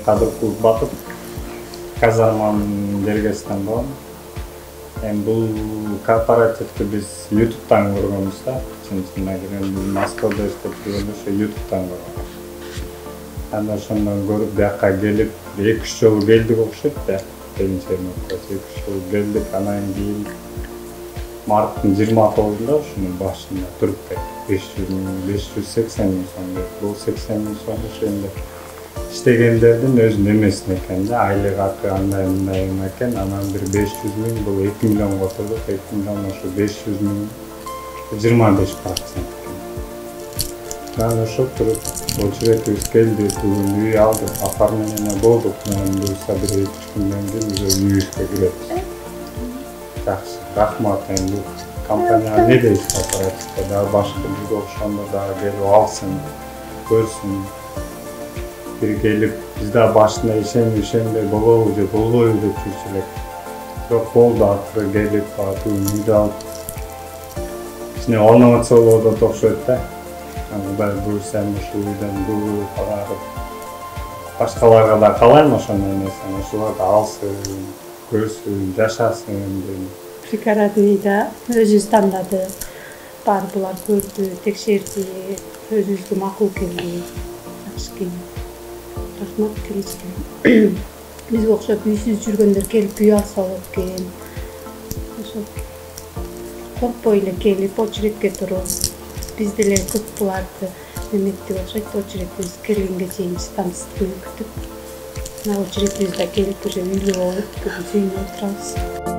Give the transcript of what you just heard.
кадыр кылып батып казарманын жергесинен болгон. Эми бул кооперативди биз YouTube'дан көргөнбүз да. Чын-чынына келгенде Москвада иштеп жүргөндө ошо YouTube'дан көргөн. Аны ошондон көрүп бияка келип 2-3 жолу келдик окшойт да. Биринчи мурда 2-3 жолу келдик, анан кийин марттын 29-ында ушунун башында туруп кеттик. 580 миң сом берип, бул 80 миң сом ошо энди иштегендердин өзүнүн эмесине экен да, айлык акы андай экен. Анан бир 500 миң, бул 2 миллионго турдук, 2 миллион ошо 500 миң 25%. Мен ошо туруп, очередибиз келди, бүгүн үй алдык, оформление болдук, менен буюрса бир 2 күндөн кийин уже үйүбүзгө киребиз. Жакшы, рахмат. Эми компания эмне дейт кооперативде, дагы башка бизге окшондор дагы келип алсын, көрсүн. Бир келип, биз дагы башында ишенбей болобу же болбойбу деп жүрчү элек. Бирок болду, акыры келип, үйдү алып. Кичине волноваться болуп окшойт да. Кудай буюрса эми ушул үйдөн бүгүп агарып, башкаларга да каалайм ошондой нерсени, ошолор да алсын, көрсүн, жашасын дейм. Пригородныйда өзүбүз тандадык, баары булар көрдү, текшерди, өзүбүзгө макул келди. Жакшы экен. Рахмат келишке. Бизге окшоп үйсүз жүргөндөр келип үй алса болот экен. Ошо коркпой эле келип очередке туруп, биз деле көп буларды эметтик окшойт, очередибиз келгенге чейин чыдамсыздык менен күтүп, очередибизде келип уже үйлүү болуп, үйүнө отурабыз.